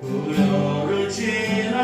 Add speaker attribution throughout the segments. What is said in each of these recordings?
Speaker 1: 우려를 지나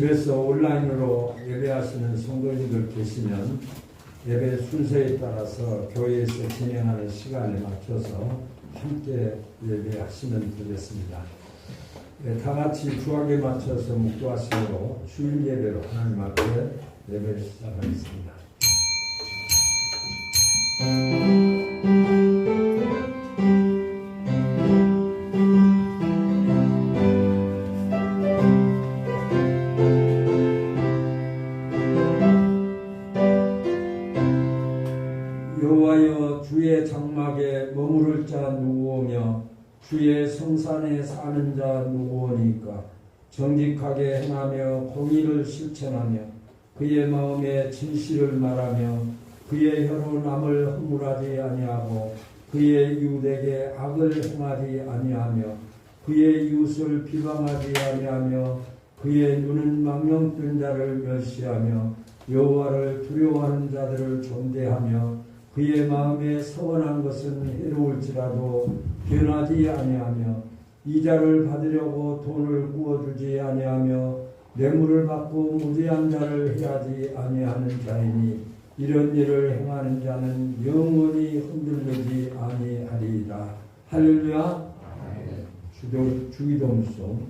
Speaker 1: 집에서 온라인으로 예배하시는 성도님들 계시면 예배 순서에 따라서 교회에서 진행하는 시간에 맞춰서 함께 예배하시면 되겠습니다. 다 같이 구하게 맞춰서 묵도하시고 주일 예배로 하나님 앞에 예배를 시작하겠습니다. 여호와여, 주의 장막에 머무를 자 누구오며 주의 성산에 사는 자 누구오니까? 정직하게 행하며 공의를 실천하며 그의 마음에 진실을 말하며 그의 혀로 남을 허물하지 아니하고 그의 이웃에게 악을 행하지 아니하며 그의 이웃을 비방하지 아니하며 그의 눈은 망령된 자를 멸시하며 여호와를 두려워하는 자들을 존대하며 그의 마음에 서원한 것은 해로울지라도 변하지 아니하며 이자를 받으려고 돈을 구워주지 아니하며 뇌물을 받고 무죄한 자를 해하지 아니하는 자이니 이런 일을 행하는 자는 영원히 흔들리지 아니하리이다. 할렐루야. 주기도문송.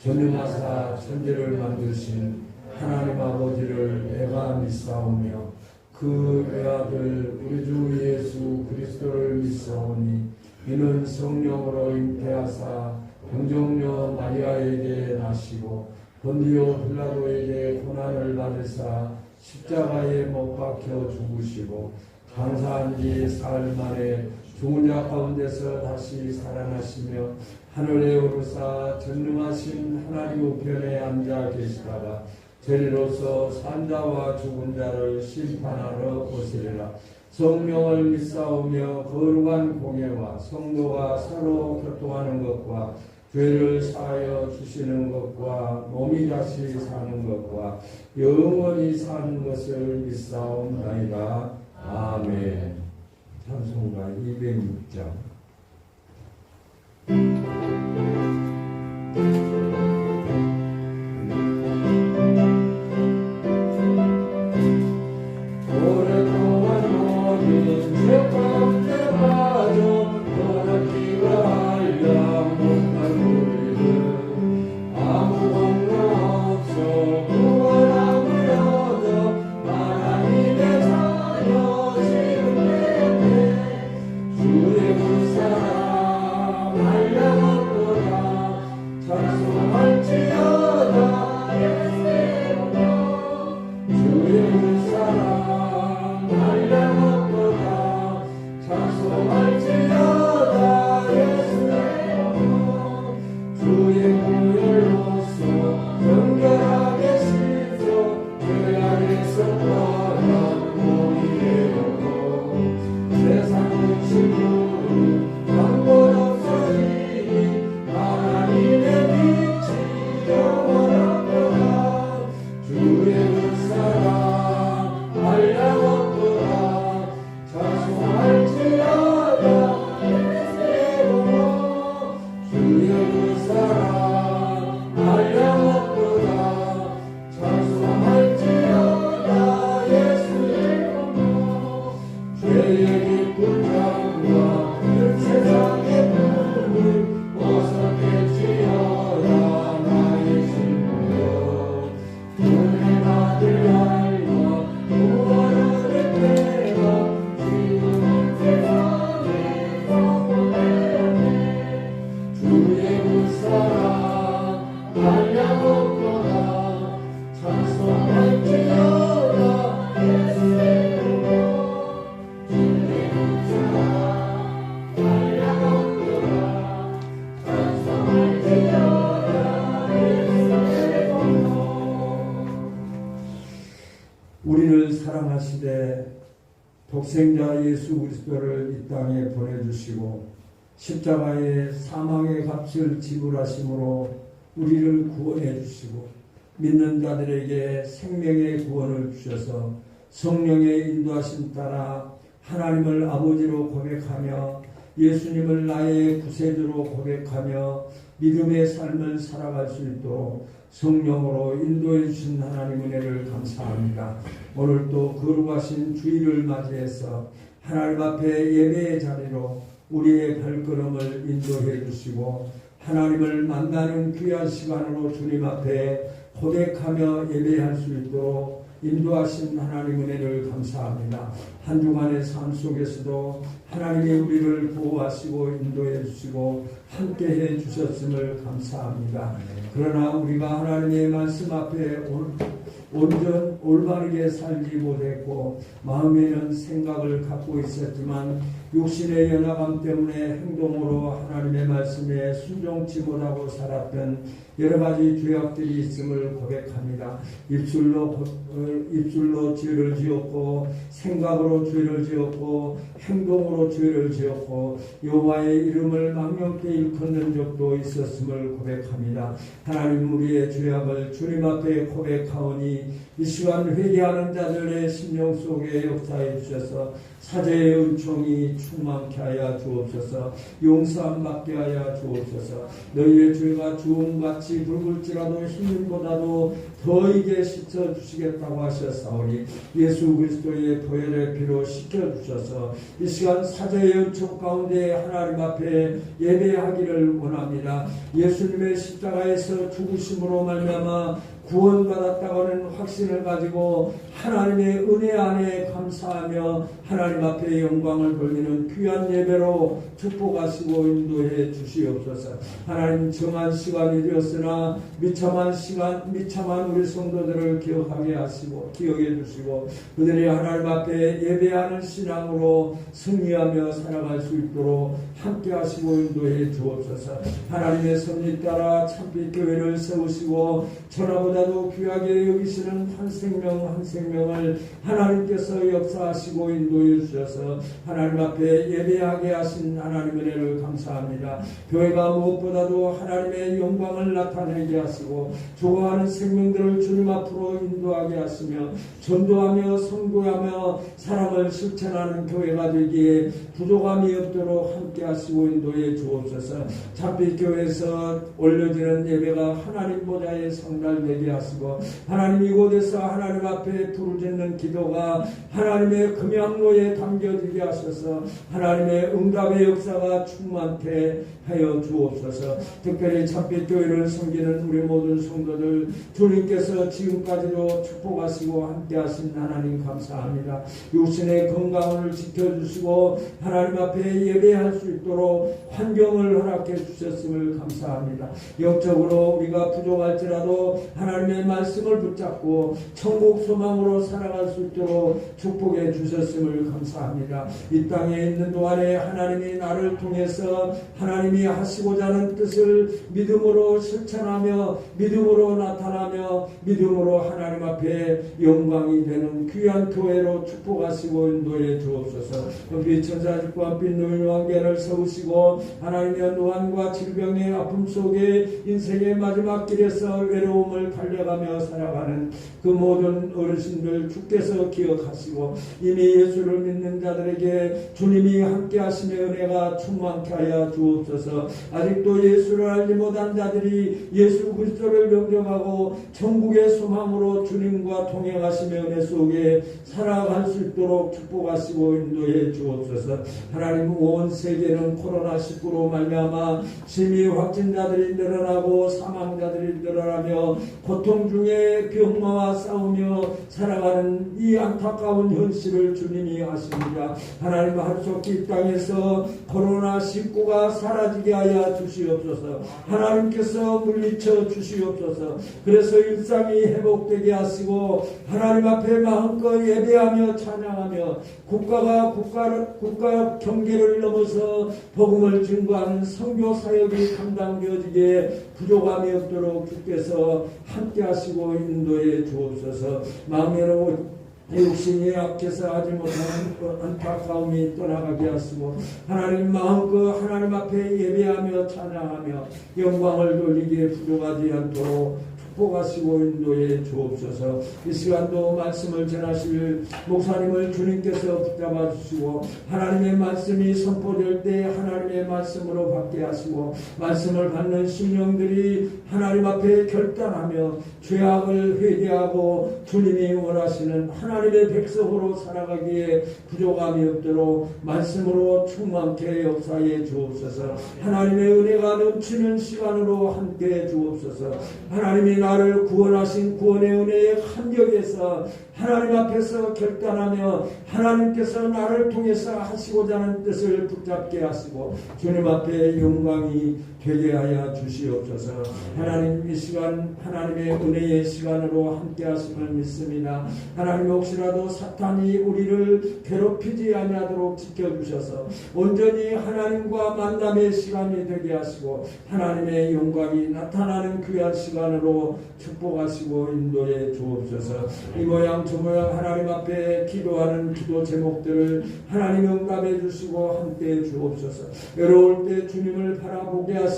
Speaker 1: 전능하사 천지를 만드신 하나님 아버지를 내가 믿사오며 그 외아들 우리 주 예수 그리스도를 믿사오니 이는 성령으로 잉태하사 병정녀 마리아에게 나시고 본디오 빌라도에게 고난을 받으사 십자가에 못 박혀 죽으시고 장사한 지 사흘 만에 죽은 자 가운데서 다시 살아나시며 하늘에 오르사 전능하신 하나님 우편에 앉아 계시다가 저리로서 산자와 죽은 자를 심판하러 오시리라. 성령을 믿사오며 거룩한 공예와 성도가 서로 교통하는 것과 죄를 사하여 주시는 것과 몸이 다시 사는 것과 영원히 사는 것을 믿사옵나이다. 아멘. 찬송가 206장. 우리를 사랑하시되 독생자 예수 그리스도를 이 땅에 보내주시고 십자가의 사망의 값을 지불하심으로 우리를 구원해 주시고 믿는 자들에게 생명의 구원을 주셔서 성령의 인도하심 따라 하나님을 아버지로 고백하며 예수님을 나의 구세주로 고백하며 믿음의 삶을 살아갈 수 있도록 성령으로 인도해 주신 하나님 은혜를 감사합니다. 오늘 또 거룩하신 주일을 맞이해서 하나님 앞에 예배의 자리로 우리의 발걸음을 인도해 주시고 하나님을 만나는 귀한 시간으로 주님 앞에 고백하며 예배할 수 있도록 인도하신 하나님 은혜를 감사합니다. 한 주간의 삶 속에서도 하나님이 우리를 보호하시고 인도해 주시고 함께해 주셨음을 감사합니다. 그러나 우리가 하나님의 말씀 앞에 온전 올바르게 살지 못했고 마음에는 생각을 갖고 있었지만 육신의 연약함 때문에 행동으로 하나님의 말씀에 순종치 못하고 살았던 여러 가지 죄악들이 있음을 고백합니다. 입술로 죄를 지었고 생각으로 죄를 지었고 행동으로 죄를 지었고 여호와의 이름을 망령되이 일컫는 적도 있었음을 고백합니다. 하나님 우리의 죄악을 주님 앞에 고백하오니 이 시간 회개하는 자들의 심령 속에 역사해 주셔서 사죄의 은총이 충만케 하여 주옵소서. 용서함 받게 하여 주옵소서. 너희의 죄가 주홍같이 붉을지라도 흰보다도 더이게 씻어주시겠다고 하셨사오니 예수 그리스도의 보혈의 피로 씻겨주셔서 이 시간 사죄의 은총 가운데 하나님 앞에 예배하기를 원합니다. 예수님의 십자가에서 죽으심으로 말미암아 구원받았다고 하는 확신을 가지고 하나님의 은혜 안에 감사하며 하나님 앞에 영광을 돌리는 귀한 예배로 축복하시고 인도해 주시옵소서. 하나님 정한 시간이 되었으나 미참한 우리 성도들을 기억하게 하시고 기억해 주시고 그들이 하나님 앞에 예배하는 신앙으로 승리하며 살아갈 수 있도록 함께 하시고 인도해 주옵소서. 하나님의 섭리 따라 참빛 교회를 세우시고 천하보다도 귀하게 여기시는 한 생명을 하나님께서 역사하시고 인도해 주셔서 하나님 앞에 예배하게 하신 하나님 은혜를 감사합니다. 교회가 무엇보다도 하나님의 영광을 나타내게 하시고 죽어가는 생명들을 주님 앞으로 인도하게 하시며 전도하며 선교하며 사랑을 실천하는 교회가 되기에 부족함이 없도록 함께 하시고 인도해 주옵소서. 참빛교회에서 올려지는 예배가 하나님 보좌에 성달되게 하시고 하나님 이곳에서 하나님 앞에 부르짖는 기도가 하나님의 금양로에 담겨지게 하셔서 하나님의 응답의 역사가 충만케 하여 주옵소서. 특별히 참빛교회를 섬기는 우리 모든 성도들 주님께서 지금까지도 축복하시고 함께하신 하나님 감사합니다. 육신의 건강을 지켜주시고 하나님 앞에 예배할 수 있도록 환경을 허락해 주셨음을 감사합니다. 영적으로 우리가 부족할지라도 하나님의 말씀을 붙잡고 천국 소망으로 살아갈 수 있도록 축복해 주셨음을 감사합니다. 이 땅에 있는 동안에 하나님이 나를 통해서 하나님이 하시고자 하는 뜻을 믿음으로 실천하며 믿음으로 나타나며 믿음으로 하나님 앞에 영광이 되는 귀한 교회로 축복하시고 인도해 주옵소서. 빛 천사들과 빛 노인 왕계를 세우시고 하나님의 노안과 질병의 아픔 속에 인생의 마지막 길에서 외로움을 달려가며 살아가는 그 모든 어르신들 주께서 기억하시고 이미 예수를 믿는 자들에게 주님이 함께 하심의 은혜가 충만케 하여 주옵소서. 아직도 예수를 알지 못한 자들이 예수 그리스도를 영접하고 천국의 소망으로 주님과 동행하심의 은혜 속에 살아갈 수 있도록 축복하시고 인도해 주옵소서. 하나님 온 세계는 코로나19로 말미암아 심히 확진자들이 늘어나고 사망자들이 늘어나며 고통 중에 병마와 싸우며 살아가는 이 안타까운 현실을 주님이 아십니다. 하나님 하루속히 이 땅에서 코로나19가 사라지게 하여 주시옵소서. 하나님께서 물리쳐 주시옵소서. 그래서 일상이 회복되게 하시고 하나님 앞에 마음껏 예배하며 찬양하며 국가 경계를 넘어서 복음을 증거하는 선교 사역이 감당되어지게 부족함이 없도록 주께서 함께 하시고 인도해 주옵소서. 마음에는 육신이 약해서 하지 못하는 그 안타까움이 떠나가게 하시고 하나님 마음껏 하나님 앞에 예배하며 찬양하며 영광을 돌리기에 부족하지 않도록 축복하시고 인도해 주옵소서. 이 시간도 말씀을 전하실 목사님을 주님께서 붙잡아 주시고 하나님의 말씀이 선포될 때 하나님의 말씀으로 받게 하시고 말씀을 받는 심령들이 하나님 앞에 결단하며 죄악을 회개하고 주님이 원하시는 하나님의 백성으로 살아가기에 부족함이 없도록 말씀으로 충만케 역사해 주옵소서. 하나님의 은혜가 넘치는 시간으로 함께해 주옵소서. 하나님이 나를 구원하신 구원의 은혜의 한격에서 하나님 앞에서 결단하며 하나님께서 나를 통해서 하시고자 하는 뜻을 붙잡게 하시고 주님 앞에 영광이 되게 하여 주시옵소서. 하나님 이 시간 하나님의 은혜의 시간으로 함께 하심을 믿습니다. 하나님 혹시라도 사탄이 우리를 괴롭히지 아니하도록 지켜주셔서 온전히 하나님과 만남의 시간이 되게 하시고 하나님의 영광이 나타나는 귀한 시간으로 축복하시고 인도해 주옵소서. 이 모양 저 모양 하나님 앞에 기도하는 기도 제목들을 하나님 응답해 주시고 함께해 주옵소서. 외로울 때 주님을 바라보게 하시고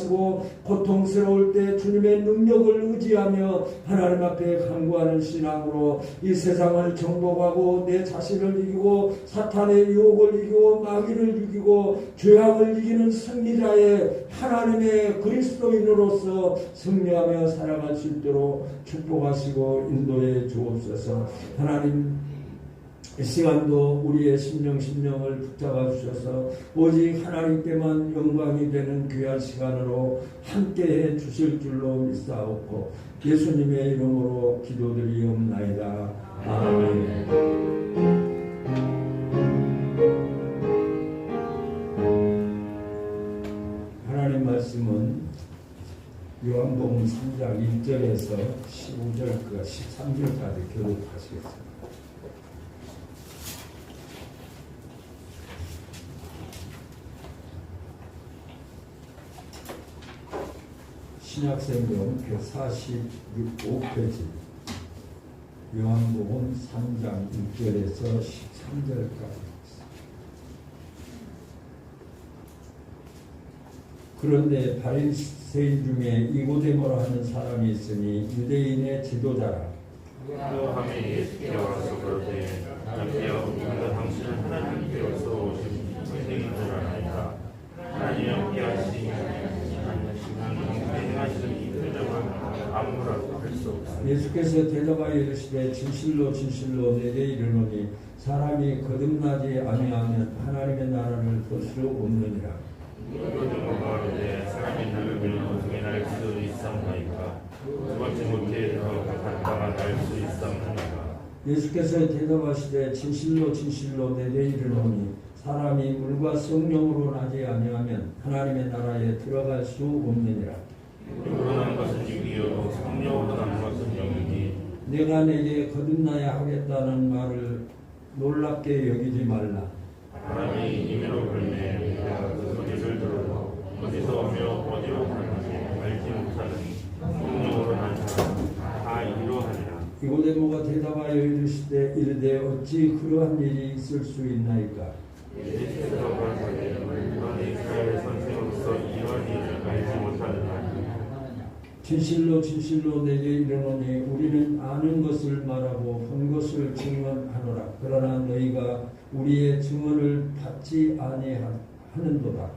Speaker 1: 고통스러울 때 주님의 능력을 의지하며 하나님 앞에 간구하는 신앙으로 이 세상을 정복하고 내 자신을 이기고 사탄의 유혹을 이기고 마귀를 이기고 죄악을 이기는 승리자의 하나님의 그리스도인으로서 승리하며 살아갈 수 있도록 축복하시고 인도해 주옵소서. 하나님 이 시간도 우리의 심령을 붙잡아 주셔서 오직 하나님께만 영광이 되는 귀한 시간으로 함께해 주실 줄로 믿사옵고 예수님의 이름으로 기도드리옵나이다. 아멘. 하나님 말씀은 요한복음 3장 1절에서 15절과 13절까지 교독하시겠습니다. 신약성경 145페이지 요한복음 3장 1절에서 13절까지. 그런데 바리새인 중에 니고데모라 하는 사람이 있으니 유대인의 지도자라.
Speaker 2: 그러함에 예수께 와서 그러되 남자여 우리가 당신은 하나님께로서 오신 선생인 줄 아나이다. 하나님이 함께 하시니 행하시는 이 표적은 아무라도 할 수 없습니다.
Speaker 1: 예수께서 대답하여 이르시되 진실로 진실로 내게 이르노니 사람이 거듭나지 아니하면 하나님의 나라를 볼 수 없느니라.
Speaker 2: 니고데모가 이르되 사람이 나를 믿는 승인할 수 있사옵나이까. 두 번째 못해 갔다가 날 수 있사옵나이까.
Speaker 1: 예수께서 대답하시되 진실로 진실로 내게 이르노니 사람이 물과 성령으로 나지 아니하면 하나님의 나라에 들어갈 수 없느니라.
Speaker 2: 물로 난 것은 육이요 성령으로 난 것은 영이니
Speaker 1: 내가 내게 거듭나야 하겠다는 말을 놀랍게 여기지 말라.
Speaker 2: 사람이 임의로 불매 내가 그 소리를 들어도 어디서 오며 어디로 가는지 알지 못하는 성령으로 난 사람 다 이러하리라.
Speaker 1: 니고데모가 대답하여 이르되 어찌 그러한 일이 있을 수 있나이까.
Speaker 2: 예수께서 가라사대 그런 이스라엘 선생으로서 이러한 일을 알지 못하느냐.
Speaker 1: 진실로 진실로 내게 이르노니 우리는 아는 것을 말하고 본 것을 증언하노라. 그러나 너희가 우리의 증언을 받지 아니하는도다.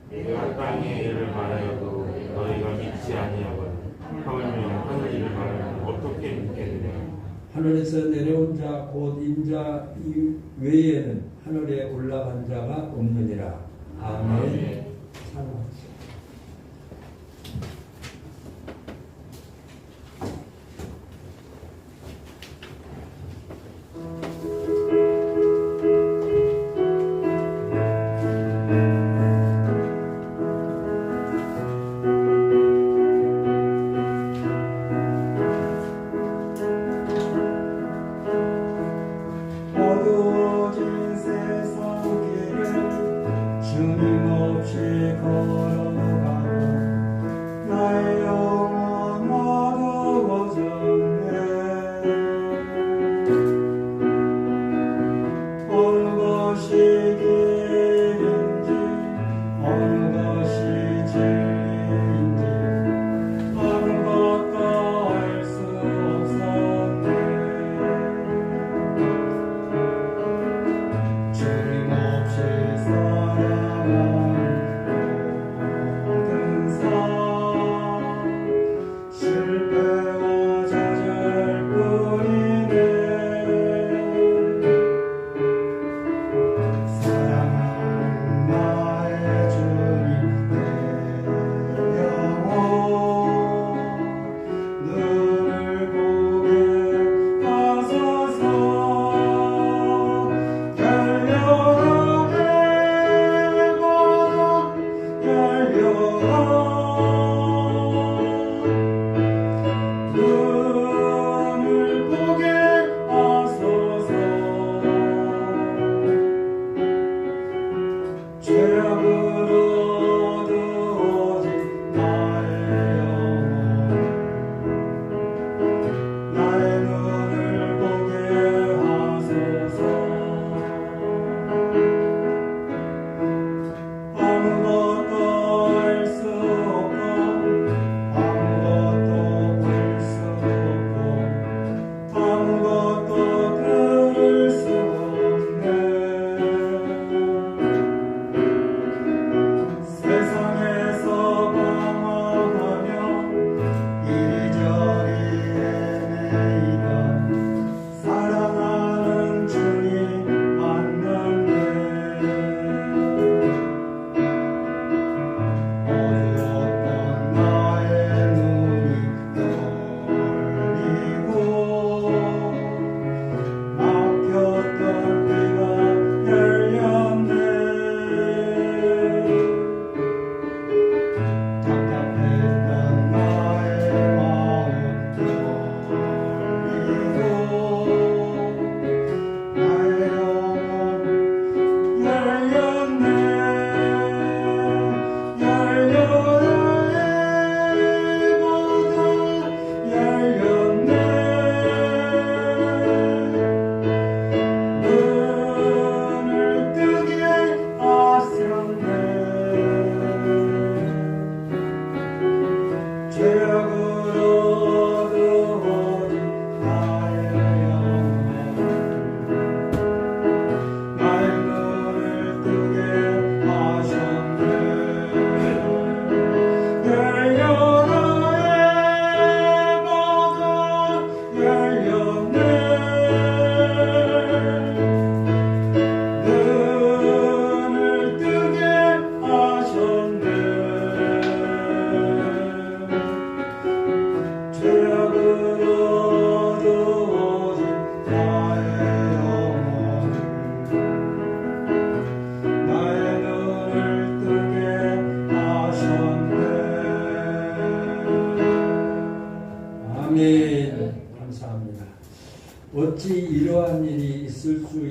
Speaker 2: 내가 땅의 일을 말하여도 너희가 믿지 아니하거든. 하물며 하늘 일을 말하면 어떻게 믿겠느냐.
Speaker 1: 하늘에서 내려온 자 곧 인자 외에는 하늘에 올라간 자가 없느니라. 아멘. 사랑합니다. 주님 없이 걸어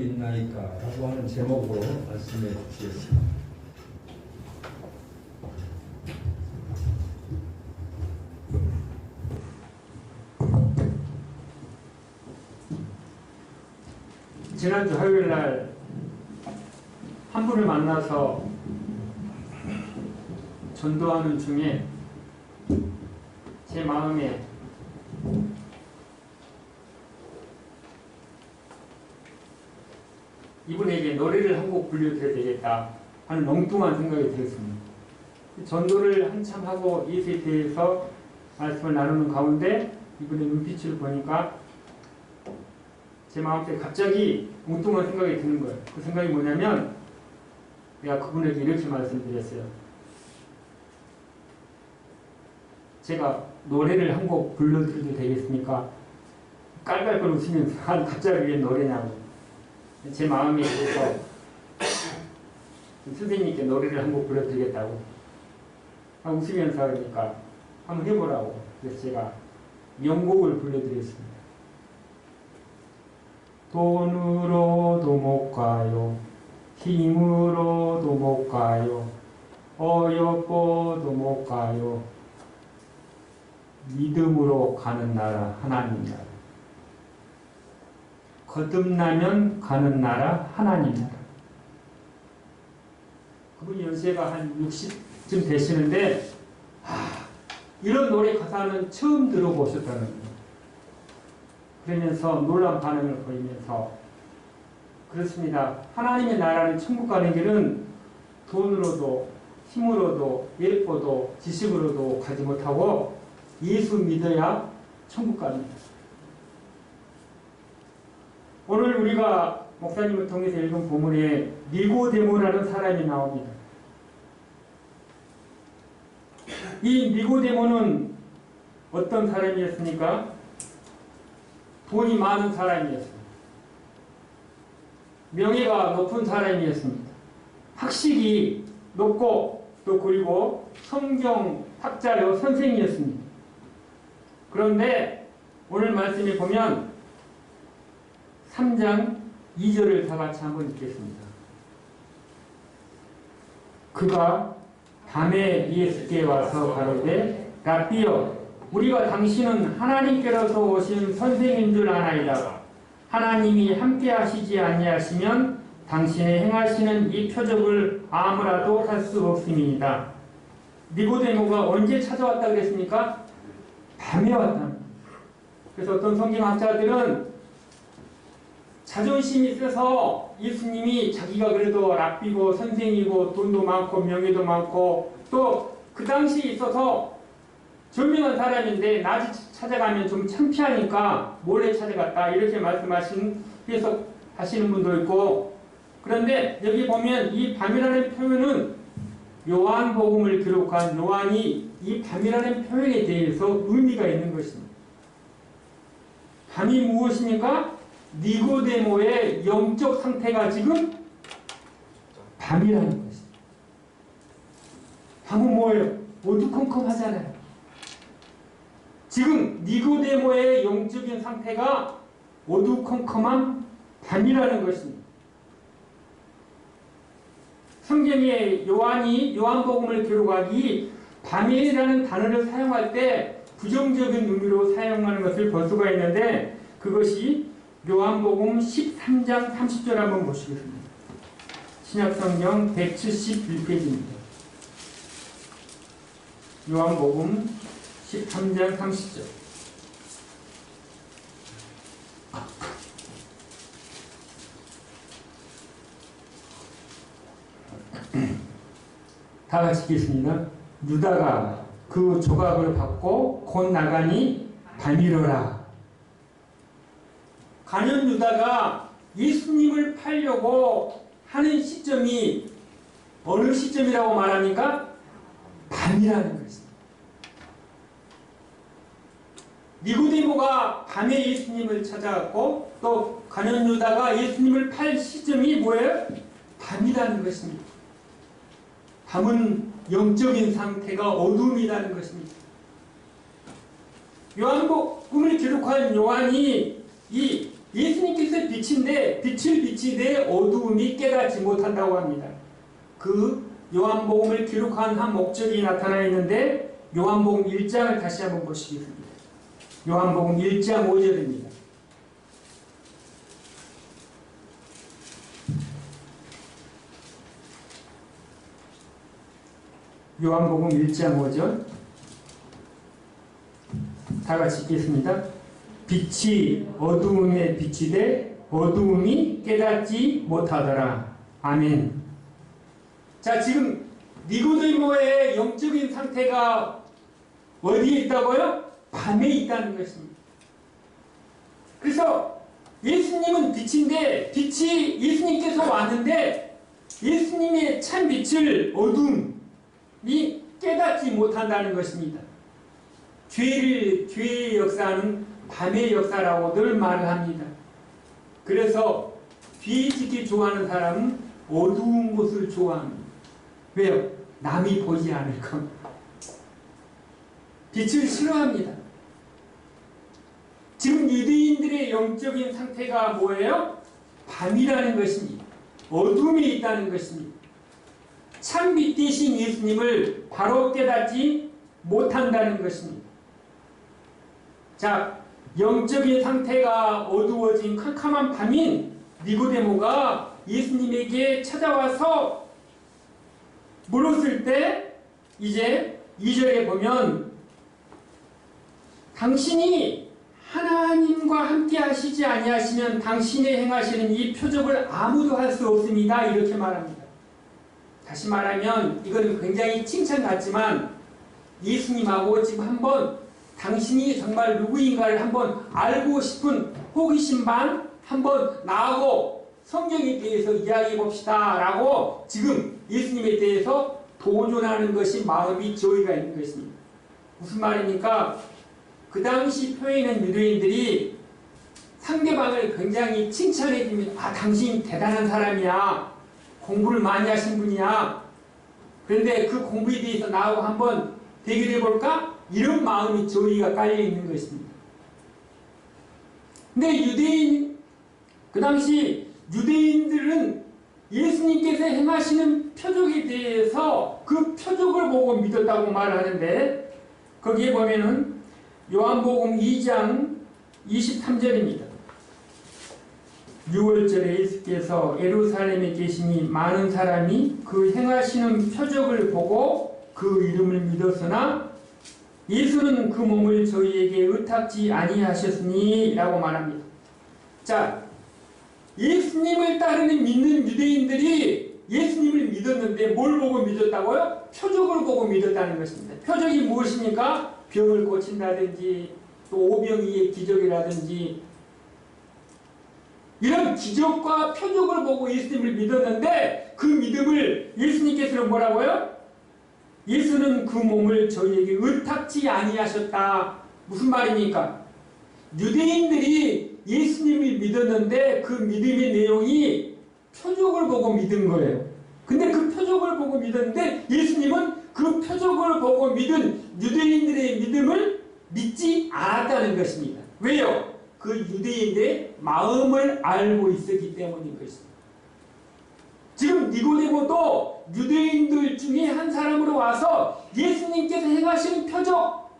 Speaker 1: 있나이까? 라고 하는 제목으로 말씀해 주시겠습니다.
Speaker 3: 지난주 화요일 날 한 분을 만나서 전도하는 중에 제 마음에 이분에게 노래를 한 곡 불러드려야 되겠다 하는 엉뚱한 생각이 들었습니다. 전도를 한참 하고 이것에 대해서 말씀을 나누는 가운데 이분의 눈빛을 보니까 제 마음속에 갑자기 엉뚱한 생각이 드는 거예요. 그 생각이 뭐냐면 내가 그분에게 이렇게 말씀드렸어요. 제가 노래를 한 곡 불러드려도 되겠습니까? 깔깔깔 웃으면서 갑자기 왜 노래냐고. 제 마음이 그래서 선생님께 노래를 한 곡 불러드리겠다고 웃으면서 하니까 한번 해보라고. 그래서 제가 명곡을 불러드렸습니다. 돈으로도 못 가요. 힘으로도 못 가요. 어여뻐도 못 가요. 믿음으로 가는 나라 하나님 나라. 거듭나면 가는 나라 하나님 나라. 그분이 연세가 한 60쯤 되시는데 이런 노래 가사는 처음 들어보셨다는 거예요. 그러면서 놀란 반응을 보이면서 그렇습니다. 하나님의 나라는 천국 가는 길은 돈으로도 힘으로도 예뻐도 지식으로도 가지 못하고 예수 믿어야 천국 갑니다. 오늘 우리가 목사님을 통해서 읽은 본문에 니고데모라는 사람이 나옵니다. 이 니고데모는 어떤 사람이었습니까? 돈이 많은 사람이었습니다. 명예가 높은 사람이었습니다. 학식이 높고 또 그리고 성경 학자요 선생이었습니다. 그런데 오늘 말씀에 보면 3장 2절을 다 같이 한번 읽겠습니다. 그가 밤에 예수께 와서 가로되 라삐여 우리가 당신은 하나님께로서 오신 선생인 줄 아나이다. 하나님이 함께 하시지 아니하시면 당신의 행하시는 이 표적을 아무라도 할 수 없음이니이다. 니고데모가 언제 찾아왔다 그랬습니까? 밤에 왔다. 그래서 어떤 성경학자들은 자존심이 세서 예수님이 자기가 그래도 랍비고 선생이고 돈도 많고 명예도 많고 또 그 당시에 있어서 절명한 사람인데 낮에 찾아가면 좀 창피하니까 몰래 찾아갔다 이렇게 말씀하신 해석하시는 분도 있고 그런데 여기 보면 이 밤이라는 표현은 요한복음을 기록한 요한이 이 밤이라는 표현에 대해서 의미가 있는 것입니다. 밤이 무엇입니까? 니고데모의 영적 상태가 지금 밤이라는 것입니다. 밤은 뭐예요? 어두컴컴하잖아요. 지금 니고데모의 영적인 상태가 어두컴컴한 밤이라는 것입니다. 성경에 요한이 요한복음을 기록하기 밤이라는 단어를 사용할 때 부정적인 의미로 사용하는 것을 볼 수가 있는데 그것이 요한복음 13장 30절 한번 보시겠습니다. 신약성경 171페이지입니다. 요한복음 13장 30절. 다 같이 읽겠습니다. 유다가 그 조각을 받고 곧 나가니 밤이로라. 가룟 유다가 예수님을 팔려고 하는 시점이 어느 시점이라고 말합니까? 밤이라는 것입니다. 니고데모가 밤에 예수님을 찾아갔고 또 가룟 유다가 예수님을 팔 시점이 뭐예요? 밤이라는 것입니다. 밤은 영적인 상태가 어둠이라는 것입니다. 요한복음을 기록한 요한이 이 예수님께서 빛인데 빛을 비치되 어두움이 깨닫지 못한다고 합니다. 그 요한복음을 기록한 한 목적이 나타나 있는데 요한복음 1장을 다시 한번 보시겠습니다. 요한복음 1장 5절입니다. 요한복음 1장 5절 다 같이 읽겠습니다. 빛이 어두움에 비치되 어두움이 깨닫지 못하더라. 아멘. 자, 지금 니고데모의 영적인 상태가 어디에 있다고요? 밤에 있다는 것입니다. 그래서 예수님은 빛인데 빛이 예수님께서 왔는데 예수님의 참 빛을 어둠이 깨닫지 못한다는 것입니다. 죄의 역사는 밤의 역사라고 늘 말을 합니다. 그래서 뒤에 짓기 좋아하는 사람은 어두운 곳을 좋아합니다. 왜요? 남이 보지 않을 겁니다. 빛을 싫어합니다. 지금 유대인들의 영적인 상태가 뭐예요? 밤이라는 것입니다. 어둠이 있다는 것입니다. 참 빛 되신 예수님을 바로 깨닫지 못한다는 것입니다. 자, 영적인 상태가 어두워진 캄캄한 밤인 니고데모가 예수님에게 찾아와서 물었을 때 이제 2절에 보면 당신이 하나님과 함께 하시지 아니하시면 당신이 행하시는 이 표적을 아무도 할 수 없습니다. 이렇게 말합니다. 다시 말하면 이건 굉장히 칭찬 같지만 예수님하고 지금 한번 당신이 정말 누구인가를 한번 알고 싶은 호기심 반 한번 나하고 성경에 대해서 이야기해 봅시다 라고 지금 예수님에 대해서 도전하는 것이 마음이 저희가 있는 것입니다. 무슨 말입니까? 그 당시 표현은 유대인들이 상대방을 굉장히 칭찬해 주면 아 당신 대단한 사람이야. 공부를 많이 하신 분이야. 그런데 그 공부에 대해서 나하고 한번 대결해 볼까? 이런 마음이 저희가 깔려 있는 것입니다. 근데 그 당시 유대인들은 예수님께서 행하시는 표적에 대해서 그 표적을 보고 믿었다고 말하는데 거기에 보면은 요한복음 2장 23절입니다. 6월절에 예수께서 예루살렘에 계시니 많은 사람이 그 행하시는 표적을 보고 그 이름을 믿었으나 예수는 그 몸을 저희에게 의탁지 아니하셨으니 라고 말합니다. 자, 예수님을 따르는 믿는 유대인들이 예수님을 믿었는데 뭘 보고 믿었다고요? 표적을 보고 믿었다는 것입니다. 표적이 무엇입니까? 병을 고친다든지 또 오병이의 기적이라든지 이런 기적과 표적을 보고 예수님을 믿었는데 그 믿음을 예수님께서는 뭐라고요? 예수는 그 몸을 저희에게 의탁지 아니하셨다. 무슨 말입니까? 유대인들이 예수님을 믿었는데 그 믿음의 내용이 표적을 보고 믿은 거예요. 근데 그 표적을 보고 믿었는데 예수님은 그 표적을 보고 믿은 유대인들의 믿음을 믿지 않았다는 것입니다. 왜요? 그 유대인들의 마음을 알고 있었기 때문인 것입니다. 지금 니고데모도 유대인들 중에 한 사람으로 와서 예수님께서 행하시는 표적,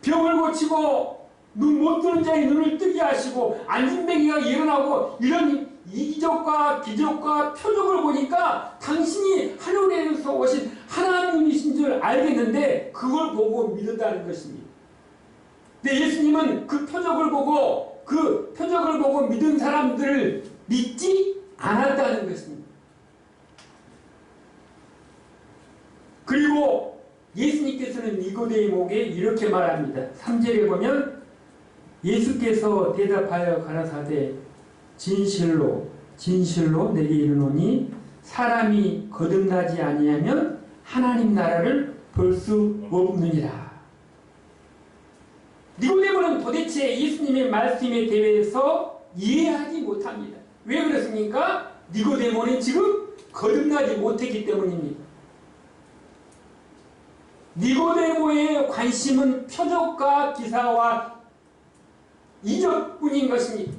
Speaker 3: 병을 고치고 눈 못 뜨는 자의 눈을 뜨게 하시고 안진뱅이가 일어나고 이런 이기적과 기적과 표적을 보니까 당신이 하늘에서 오신 하나님이신 줄 알겠는데 그걸 보고 믿었다는 것입니다. 근데 예수님은 그 표적을 보고 믿은 사람들을 믿지 않았다는 것입니다. 그리고 예수님께서는 니고데모에게 이렇게 말합니다. 3절에 보면 예수께서 대답하여 가라사대 진실로 내게 이르노니 사람이 거듭나지 아니하면 하나님 나라를 볼 수 없느니라. 니고데모는 도대체 예수님의 말씀에 대해서 이해하지 못합니다. 왜 그렇습니까? 니고데모는 지금 거듭나지 못했기 때문입니다. 니고데모의 관심은 표적과 기사와 이적뿐인 것입니다.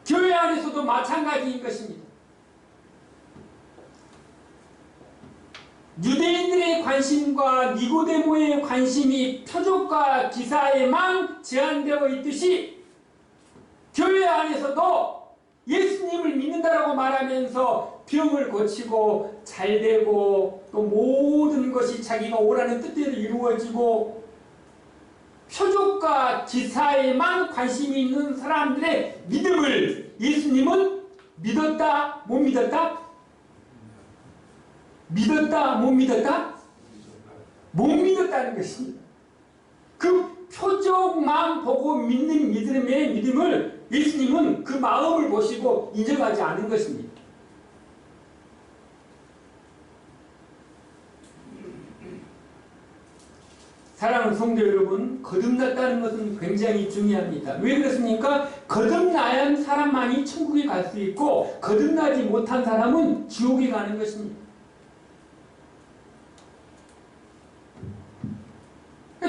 Speaker 3: 교회 안에서도 마찬가지인 것입니다. 유대인들의 관심과 니고데모의 관심이 표적과 기사에만 제한되어 있듯이 교회 안에서도 예수님을 믿는다라고 말하면서 병을 고치고 잘되고 또 모든 것이 자기가 오라는 뜻대로 이루어지고 표적과 기사에만 관심이 있는 사람들의 믿음을 예수님은 믿었다, 못 믿었다? 믿었다, 못 믿었다? 못 믿었다는 것입니다. 그 표적만 보고 믿는 믿음의 믿음을 예수님은 그 마음을 보시고 인정하지 않은 것입니다. 사랑하는 성도 여러분, 거듭났다는 것은 굉장히 중요합니다. 왜 그렇습니까? 거듭난 사람만이 천국에 갈 수 있고 거듭나지 못한 사람은 지옥에 가는 것입니다.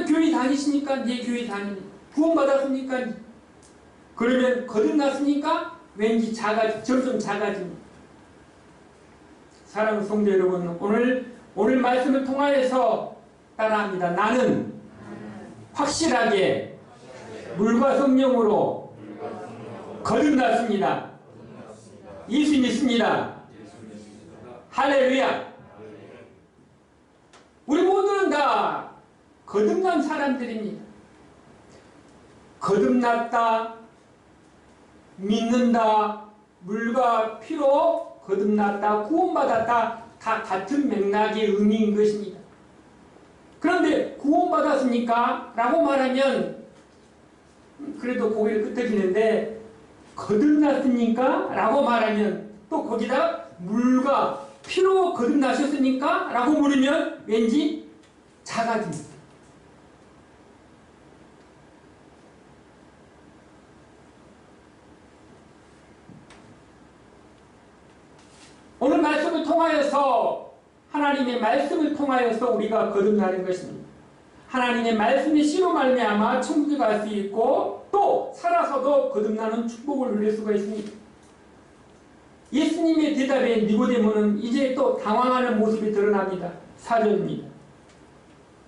Speaker 3: 교회 다니시니까 네 교회 다니니 구원받았습니까? 그러면 거듭났습니까? 왠지 점점 작아집니다. 사랑하는 성도 여러분, 오늘 말씀을 통하여서 따라합니다. 나는 확실하게 물과 성령으로 거듭났습니다. 예수 믿습니다. 할렐루야. 우리 모두는 다 거듭난 사람들입니다. 거듭났다, 믿는다, 물과 피로 거듭났다, 구원받았다, 다 같은 맥락의 의미인 것입니다. 그런데 구원받았습니까? 라고 말하면 그래도 고개를 끄덕이는데 거듭났습니까? 라고 말하면 또 거기다 물과 피로 거듭나셨습니까? 라고 물으면 왠지 작아집니다. 오늘 말씀을 통하여서 하나님의 말씀을 통하여서 우리가 거듭나는 것입니다. 하나님의 말씀의 씨로 말미암아 천국에 갈 수 있고 또 살아서도 거듭나는 축복을 누릴 수가 있습니다. 예수님의 대답에 니고데모는 이제 또 당황하는 모습이 드러납니다. 4절입니다.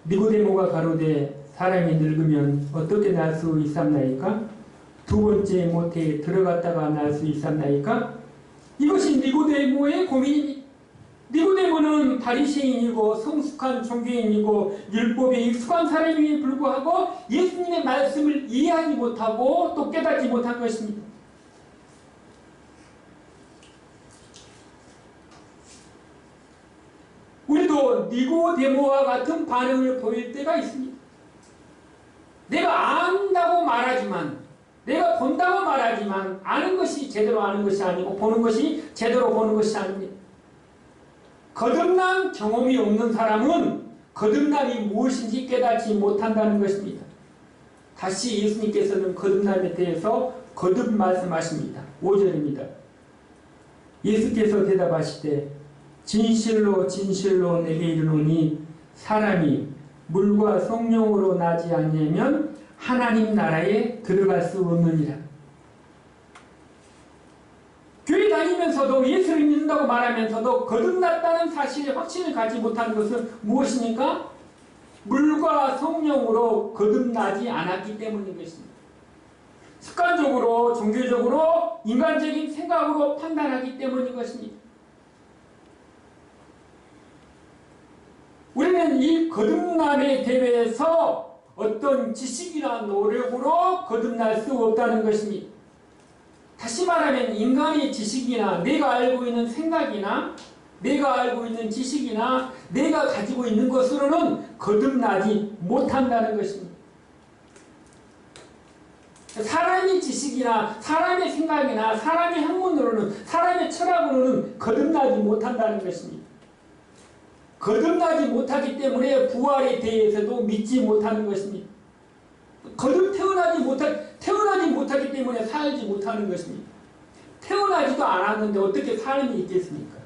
Speaker 3: 니고데모가 가로되 사람이 늙으면 어떻게 날 수 있삼나이까? 두 번째 모태에 들어갔다가 날 수 있삼나이까? 이것이 니고데모의 고민입니다. 니고데모는 바리새인이고 성숙한 종교인이고 율법에 익숙한 사람임에 불구하고 예수님의 말씀을 이해하지 못하고 또 깨닫지 못한 것입니다. 우리도 니고데모와 같은 반응을 보일 때가 있습니다. 내가 안다고 말하지만, 내가 본다고 말하지만 아는 것이 제대로 아는 것이 아니고 보는 것이 제대로 보는 것이 아닙니다. 거듭난 경험이 없는 사람은 거듭남이 무엇인지 깨닫지 못한다는 것입니다. 다시 예수님께서는 거듭남에 대해서 거듭 말씀하십니다. 5절입니다. 예수께서 대답하시되 진실로 진실로 내게 이르노니 사람이 물과 성령으로 나지 않으면 하나님 나라에 들어갈 수 없느니라. 교회 다니면서도 예수를 믿는다고 말하면서도 거듭났다는 사실에 확신을 갖지 못하는 것은 무엇입니까? 물과 성령으로 거듭나지 않았기 때문인 것입니다. 습관적으로, 종교적으로, 인간적인 생각으로 판단하기 때문인 것입니다. 우리는 이 거듭남에 대해서 어떤 지식이나 노력으로 거듭날 수 없다는 것입니다. 다시 말하면 인간의 지식이나 내가 알고 있는 생각이나 내가 알고 있는 지식이나 내가 가지고 있는 것으로는 거듭나지 못한다는 것입니다. 사람의 지식이나 사람의 생각이나 사람의 학문으로는 사람의 철학으로는 거듭나지 못한다는 것입니다. 거듭나지 못하기 때문에 부활에 대해서도 믿지 못하는 것입니다. 태어나지 못하기 때문에 살지 못하는 것입니다. 태어나지도 않았는데 어떻게 삶이 있겠습니까?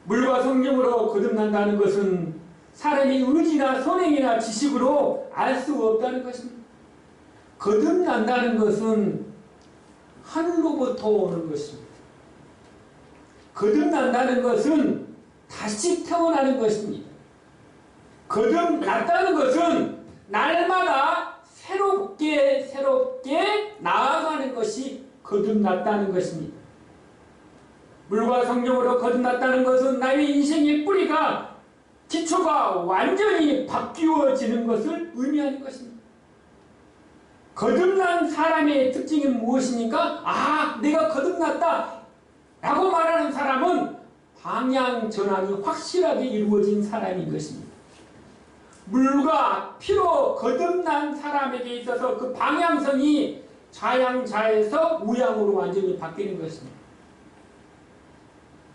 Speaker 3: 물과 성령으로 거듭난다는 것은 사람이 의지나 선행이나 지식으로 알 수 없다는 것입니다. 거듭난다는 것은 하늘로부터 오는 것입니다. 거듭난다는 것은 다시 태어나는 것입니다. 거듭났다는 것은 날마다 새롭게 나아가는 것이 거듭났다는 것입니다. 물과 성령으로 거듭났다는 것은 나의 인생의 뿌리가 기초가 완전히 바뀌어지는 것을 의미하는 것입니다. 거듭난 사람의 특징이 무엇입니까? 아, 내가 거듭났다 라고 말하는 사람은 방향 전환이 확실하게 이루어진 사람인 것입니다. 물과 피로 거듭난 사람에게 있어서 그 방향성이 좌양좌에서 우양으로 완전히 바뀌는 것입니다.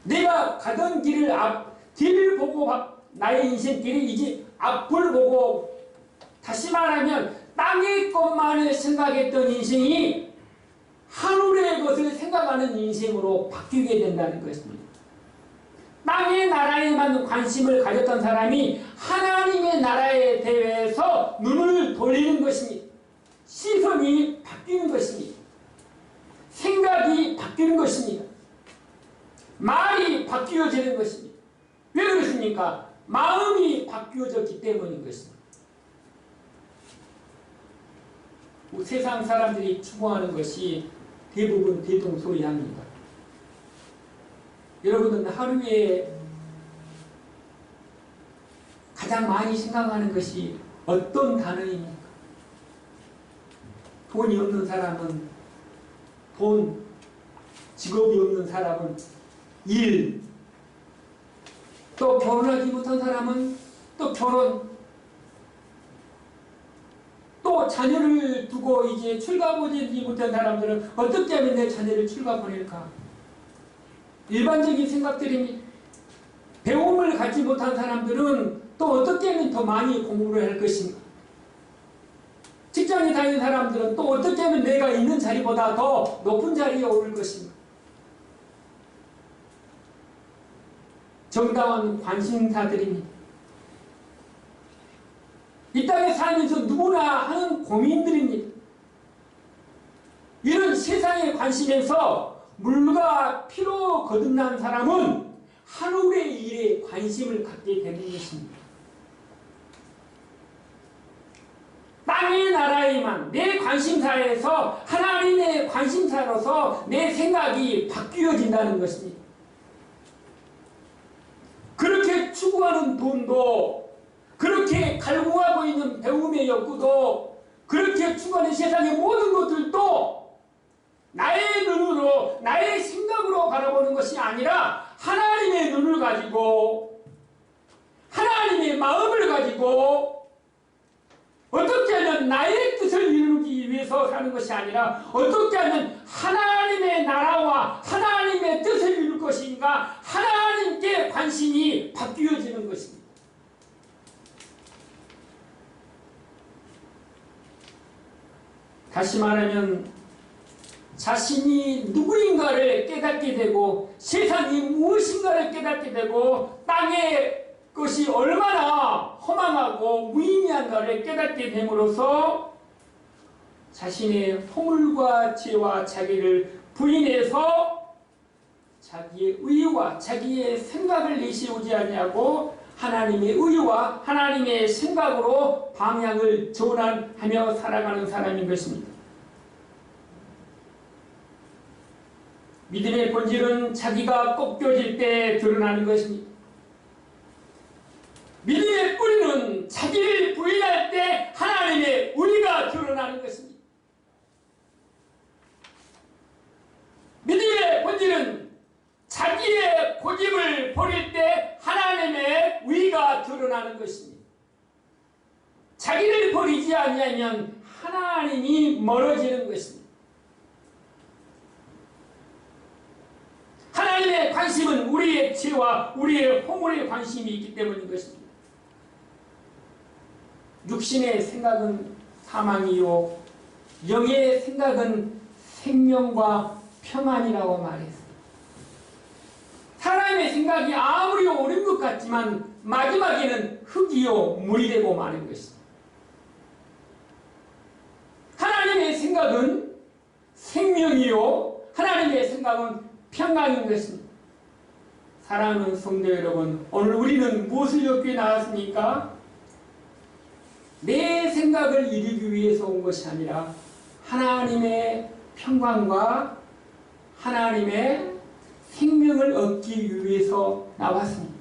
Speaker 3: 내가 가던 길을 보고 나의 인생길이 이제 앞을 보고, 다시 말하면 땅의 것만을 생각했던 인생이 하늘의 것을 생각하는 인생으로 바뀌게 된다는 것입니다. 땅의 나라에만 관심을 가졌던 사람이 하나님의 나라에 대해서 눈을 돌리는 것입니다. 시선이 바뀌는 것입니다. 생각이 바뀌는 것입니다. 말이 바뀌어지는 것입니다. 왜 그렇습니까? 마음이 바뀌어졌기 때문인 것입니다. 세상 사람들이 추구하는 것이 대부분 대동소이합니다. 여러분은 하루에 가장 많이 생각하는 것이 어떤 단어입니까? 돈이 없는 사람은 돈, 직업이 없는 사람은 일, 또 결혼하지 못한 사람은 또 결혼, 또 자녀를 두고 이제 출가 보내지 못한 사람들은 어떻게 하면 내 자녀를 출가 보낼까? 일반적인 생각들입니다. 배움을 갖지 못한 사람들은 또 어떻게 하면 더 많이 공부를 할 것인가? 직장에 다니는 사람들은 또 어떻게 하면 내가 있는 자리보다 더 높은 자리에 오를 것인가? 정당한 관심사들입니다. 이 땅에 살면서 누구나 하는 고민들입니다. 이런 세상에 관심에서 물과 피로 거듭난 사람은 하늘의 일에 관심을 갖게 되는 것입니다. 땅의 나라에만 내 관심사에서 하나님의 관심사로서 내 생각이 바뀌어진다는 것입니다. 그렇게 추구하는 돈도, 그렇게 갈구하고 있는 배움의 욕구도, 그렇게 추구하는 세상의 모든 것들도 나의 눈으로, 나의 생각으로 바라보는 것이 아니라 하나님의 눈을 가지고, 하나님의 마음을 가지고 어떻게 하면 나의 뜻을 이루기 위해서 사는 것이 아니라 어떻게 하면 하나님의 나라와 하나님의 뜻을 이룰 것인가, 하나님께 관심이 바뀌어지는 것입니다. 다시 말하면 자신이 누구인가를 깨닫게 되고 세상이 무엇인가를 깨닫게 되고 땅의 것이 얼마나 허망하고 무의미한가를 깨닫게 됨으로써 자신의 허물과 죄와 자기를 부인해서 자기의 의와 자기의 생각을 내세우지 아니하고 하나님의 의와 하나님의 생각으로 방향을 전환하며 살아가는 사람인 것입니다. 믿음의 본질은 자기가 꺾여질 때 드러나는 것입니다. 믿음의 뿌리는 자기를 부인할 때 하나님의 의가 드러나는 것입니다. 믿음의 본질은 자기의 고집을 버릴 때 하나님의 의가 드러나는 것입니다. 자기를 버리지 아니하면 하나님이 멀어지는 것입니다. 하나님의 관심은 우리의 죄와 우리의 허물의 관심이 있기 때문인 것입니다. 육신의 생각은 사망이요 영의 생각은 생명과 평안이라고 말했습니다. 사람의 생각이 아무리 옳은 것 같지만 마지막에는 흙이요 물이 되고 마는 것입니다. 하나님의 생각은 생명이요 하나님의 생각은 평강인 것입니다. 사랑하는 성도 여러분, 오늘 우리는 무엇을 얻기 나왔습니까? 내 생각을 이루기 위해서 온 것이 아니라 하나님의 평강과 하나님의 생명을 얻기 위해서 나왔습니다.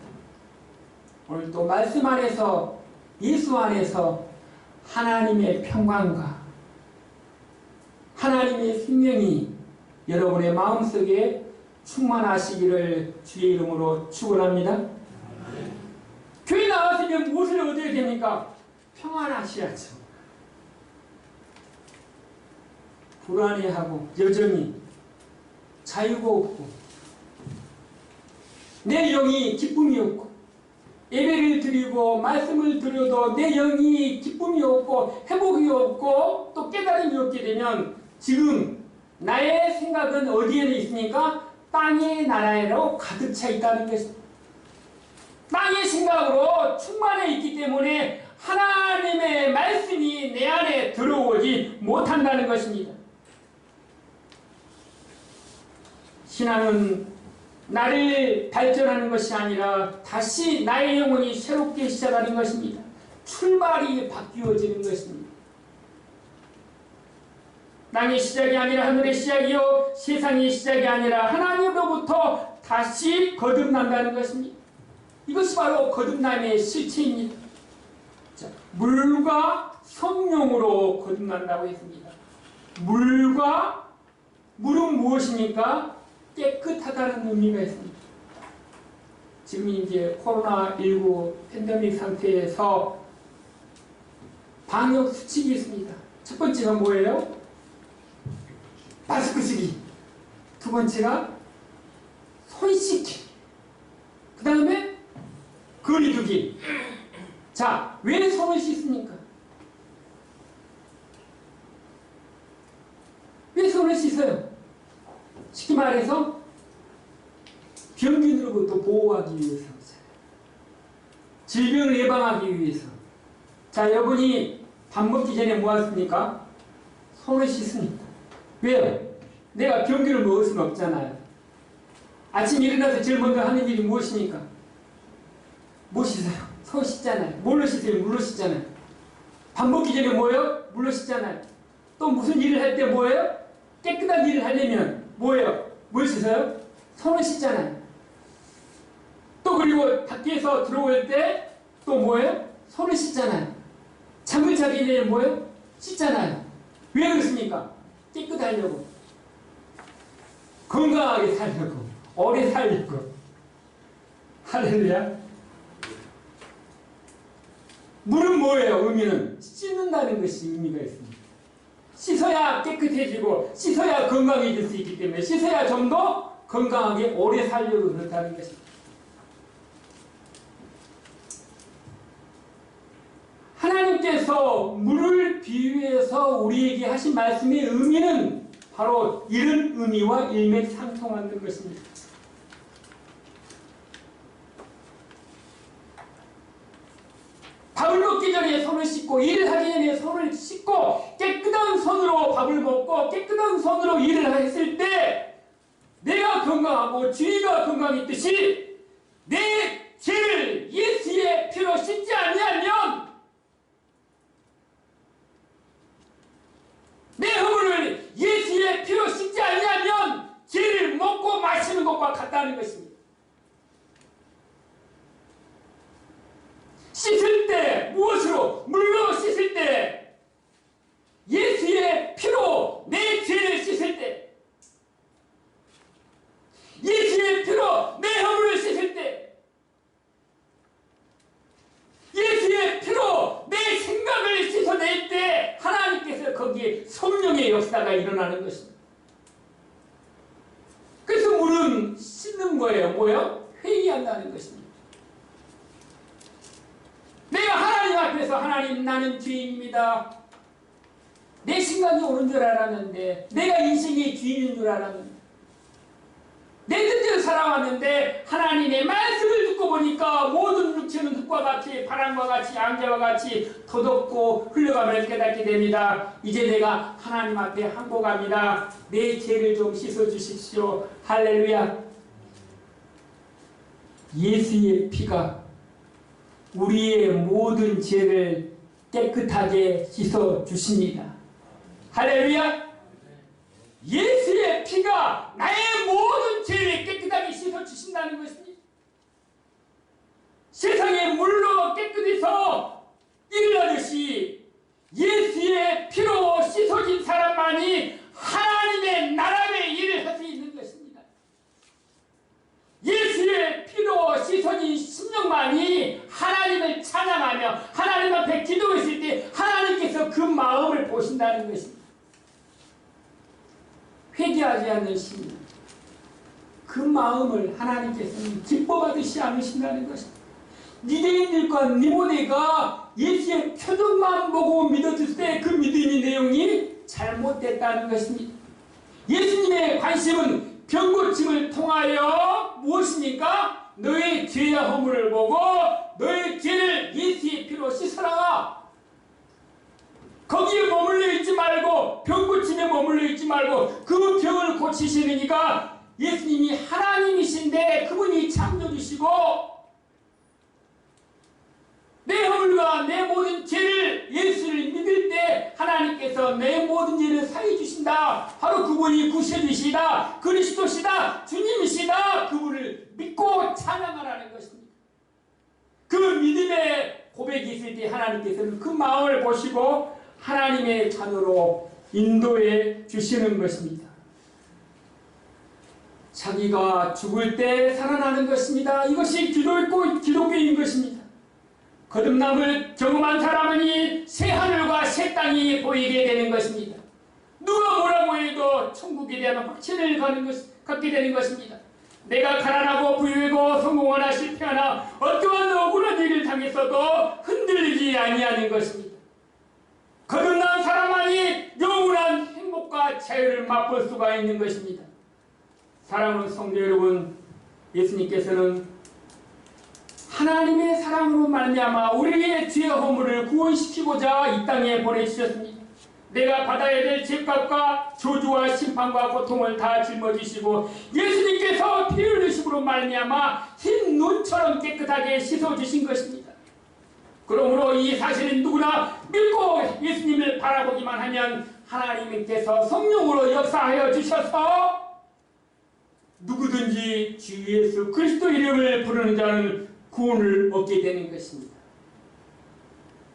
Speaker 3: 오늘 또 말씀 안에서 예수 안에서 하나님의 평강과 하나님의 생명이 여러분의 마음속에 충만하시기를 주의 이름으로 축원합니다. 교회 나왔으면 무엇을 얻어야 됩니까? 평안하셔야죠. 불안해하고 여전히 자유가 없고 내 영이 기쁨이 없고 예배를 드리고 말씀을 드려도 내 영이 기쁨이 없고 회복이 없고 또 깨달음이 없게 되면 지금 나의 생각은 어디에 있습니까? 땅의 나라로 가득 차 있다는 것입니다. 땅의 생각으로 충만해 있기 때문에 하나님의 말씀이 내 안에 들어오지 못한다는 것입니다. 신앙은 나를 발전하는 것이 아니라 다시 나의 영혼이 새롭게 시작하는 것입니다. 출발이 바뀌어지는 것입니다. 땅의 시작이 아니라 하늘의 시작이요 세상의 시작이 아니라 하나님으로부터 다시 거듭난다는 것입니다. 이것이 바로 거듭남의 실체입니다. 자, 물과 성령으로 거듭난다고 했습니다. 물은 무엇입니까? 깨끗하다는 의미가 있습니다. 지금 이제 코로나19 팬데믹 상태에서 방역 수칙이 있습니다. 첫 번째가 뭐예요? 마스크 쓰기. 두 번째가 손 씻기. 그 다음에 거리 두기. 자, 왜 손을 씻습니까? 왜 손을 씻어요? 쉽게 말해서 병균으로부터 보호하기 위해서, 질병을 예방하기 위해서. 자, 여러분이 밥 먹기 전에 뭐 하십니까? 손을 씻습니다. 왜요? 내가 병균을 먹을 수는 없잖아요. 아침 일어나서 제일 먼저 하는 일이 무엇입니까? 뭐 씻어요? 손 씻잖아요. 뭘로 씻어요? 물로 씻잖아요. 밥 먹기 전에 뭐예요? 물로 씻잖아요. 또 무슨 일을 할 때 뭐예요? 깨끗한 일을 하려면 뭐예요? 뭘 씻어요? 손을 씻잖아요. 또 그리고 밖에서 들어올 때 또 뭐예요? 손을 씻잖아요. 잠을 자기 전에 뭐예요? 씻잖아요. 왜 그렇습니까? 깨끗하려고. 건강하게 살려고. 오래 살려고. 할렐루야. 물은 뭐예요? 의미는 씻는다는 것이 의미가 있습니다. 씻어야 깨끗해지고 씻어야 건강해질 수 있기 때문에 씻어야 좀 더 건강하게 오래 살려고 그렇다는 것입니다. 하나님께서 물을 비유해서 우리에게 하신 말씀의 의미는 바로 이런 의미와 일맥상통하는 것입니다. 밥을 먹기 전에 손을 씻고 일을 하기 전에 손을 씻고 깨끗한 손으로 밥을 먹고 깨끗한 손으로 일을 했을 때 내가 건강하고 주위가 건강했듯이 내 죄를 예수의 피로 씻지 아니하면 내 허물을 예수의 피로 씻지 아니하면 죄를 먹고 마시는 것과 같다는 것입니다. 씻을 때 무엇으로? 물로 씻을 때 예수의 피로 내 죄를 씻을 때 예수의 피로 내 허물을 씻을 때 예수의 피로 내 생각을 씻어낼 때 하나님께서 거기에 성령의 역사가 일어나는 것입니다. 그래서 물은 씻는 거예요. 뭐예요? 회개한다는 것입니다. 내가 하나님 앞에서 하나님 나는 죄인입니다. 내 생각이 옳은 줄 알았는데 내가 인생의 주인인 줄 알았는데 내 뜻대로 살아왔는데 하나님의 말씀을 듣고 보니까 모든 육체는 흙과 같이 바람과 같이 양자와 같이 더덥고 흘러가면서 깨닫게 됩니다. 이제 내가 하나님 앞에 항복합니다. 내 죄를 좀 씻어주십시오. 할렐루야. 예수의 피가 우리의 모든 죄를 깨끗하게 씻어주십니다. 할렐루야. 예수의 피가 나의 모든 죄를 깨끗하게 씻어주신다는 것입니다. 세상의 물로 깨끗해서 일어나듯이 예수의 피로 씻어진 사람만이 하나님의 나라의 일을 할 수 있는 것입니다. 예수의 피로 씻어진 심령만이 하나님을 찬양하며 하나님 앞에 기도했을 때 하나님께서 그 마음을 보신다는 것입니다. 회개하지 않는 심령, 그 마음을 하나님께서는 기뻐받으시 않으신다는 것입니다. 유대인들과 니모데가 예수의 표정만 보고 믿어줄 때 그 믿음의 내용이 잘못됐다는 것입니다. 예수님의 관심은 병고침을 통하여 무엇입니까? 너의 죄와 허물을 보고 너의 죄를 예수의 피로 씻어라. 거기에 머물러 있지 말고 병고침에 머물러 있지 말고 그 병을 고치시는 이가 예수님이 하나님이신데 그분이 창조주시고 내 허물과 내 모든 죄를 예수를 믿을 때 하나님께서 내 모든 죄를 사해 주신다. 바로 그분이 구세주시다, 그리스도시다, 주님이시다. 그분을 믿고 찬양하라는 것입니다. 그 믿음의 고백이 있을 때 하나님께서는 그 마음을 보시고 하나님의 자녀로 인도해 주시는 것입니다. 자기가 죽을 때 살아나는 것입니다. 이것이 기독교인 것입니다. 거듭남을 경험한 사람은 새 하늘과 새 땅이 보이게 되는 것입니다. 누가 뭐라고 해도 천국에 대한 확신을 갖게 되는 것입니다. 내가 가난하고 부유하고 성공하나 실패하나 어떠한 억울한 일을 당했어도 흔들리지 아니하는 것입니다. 거듭난 사람만이 영원한 행복과 자유를 맛볼 수가 있는 것입니다. 사랑하는 성도 여러분, 예수님께서는 하나님의 사랑으로 말미암아 우리의 죄와 허물을 구원시키고자 이 땅에 보내주셨습니다. 내가 받아야 될 죄값과 저주와 심판과 고통을 다 짊어지시고 예수님께서 피 흘리심으로 말미암아 흰 눈처럼 깨끗하게 씻어주신 것입니다. 그러므로 이 사실은 누구나 믿고 예수님을 바라보기만 하면 하나님께서 성령으로 역사하여 주셔서 누구든지 주 예수 그리스도 이름을 부르는 자는 구원을 얻게 되는 것입니다.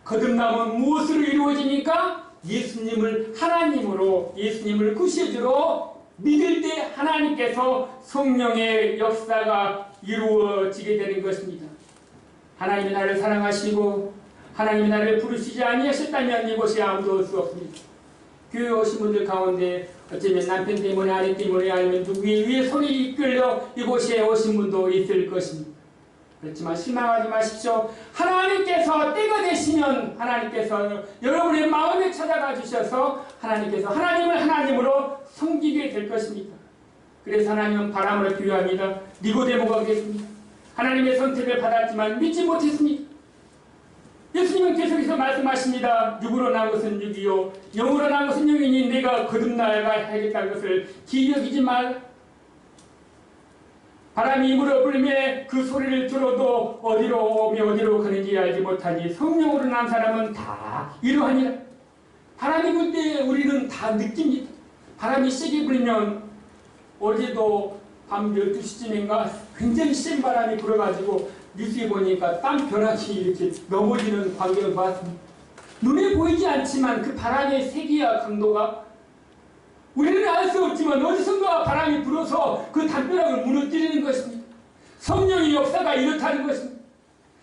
Speaker 3: 거듭남은 무엇으로 이루어지니까? 예수님을 하나님으로, 예수님을 구세주로 믿을 때 하나님께서 성령의 역사가 이루어지게 되는 것입니다. 하나님이 나를 사랑하시고 하나님이 나를 부르시지 아니하셨다면 이곳에 아무도 올 수 없습니다. 교회 오신 분들 가운데 어쩌면 남편 때문에 아내 때문에 아니면 누구의 위에 손이 이끌려 이곳에 오신 분도 있을 것입니다. 그렇지만 실망하지 마십시오. 하나님께서 때가 되시면 하나님께서 여러분의 마음에 찾아가 주셔서 하나님께서 하나님을 하나님으로 섬기게 될 것입니다. 그래서 하나님은 바람으로 비유합니다. 니고데모가 그랬습니다. 하나님의 선택을 받았지만 믿지 못했습니다. 예수님은 계속해서 말씀하십니다. 육으로 난 것은 육이요 영으로 난 것은 영이니 내가 거듭나야겠다는 것을 기억이지 말. 바람이 입으로 불매 그 소리를 들어도 어디로 오며 어디로 가는지 알지 못하니 성령으로 난 사람은 다 이러하니라. 바람이 불 때 우리는 다 느낍니다. 바람이 세게 불면 어제도 밤 12시쯤인가 굉장히 센 바람이 불어가지고 뉴스에 보니까 땅 벼락이 이렇게 넘어지는 광경을 봤습니다. 눈에 보이지 않지만 그 바람의 세기와 강도가 우리는 알 수 없지만 어디선가 바람이 불어서 그 담벼락을 무너뜨리는 것입니다. 성령의 역사가 이렇다는 것입니다.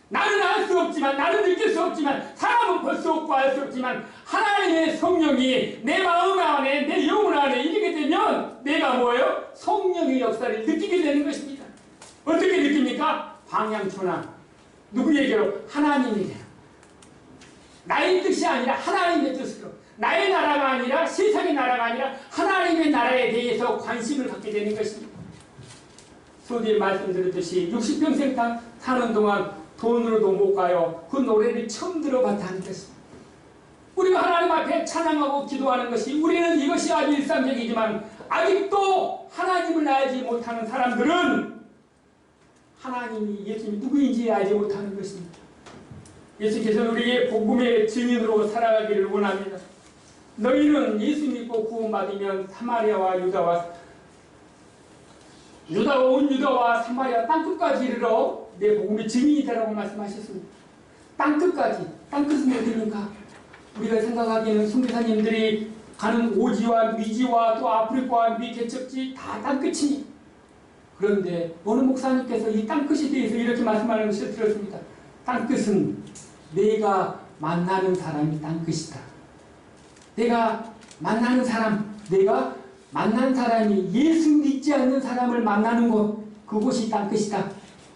Speaker 3: 나는 알 수 없지만, 나는 느낄 수 없지만, 사람은 볼 수 없고 알 수 없지만 하나님의 성령이 내 마음 안에, 내 영혼 안에 이르게 되면 내가 뭐예요? 성령의 역사를 느끼게 되는 것입니다. 어떻게 느낍니까? 방향전환. 누구에게로? 하나님에게로. 나의 뜻이 아니라 하나님의 뜻으로. 나의 나라가 아니라 세상의 나라가 아니라 하나님의 나라에 대해서 관심을 갖게 되는 것입니다. 소디에 말씀드렸듯이 60평생 사는 동안 돈으로도 못 가요. 그 노래를 처음 들어봤다는 것입니다. 우리가 하나님 앞에 찬양하고 기도하는 것이 우리는 이것이 아주 일상적이지만 아직도 하나님을 알지 못하는 사람들은 하나님이 예수님이 누구인지 알지 못하는 것입니다. 예수께서는 우리에게 복음의 증인으로 살아가기를 원합니다. 너희는 예수 믿고 구원받으면 사마리아와 온 유다와 사마리아 땅끝까지 이르러 내 복음의 증인이 되라고 말씀하셨습니다. 땅끝까지. 땅끝은 어디입니까? 우리가 생각하기에는 선교사님들이 가는 오지와 미지와 또 아프리카와 미개척지 다 땅끝이니. 그런데 어느 목사님께서 이 땅끝에 대해서 이렇게 말씀하는 것을 들었습니다. 땅끝은 내가 만나는 사람이 땅끝이다. 내가 만난 사람이 예수 믿지 않는 사람을 만나는 곳, 그곳이 땅끝이다.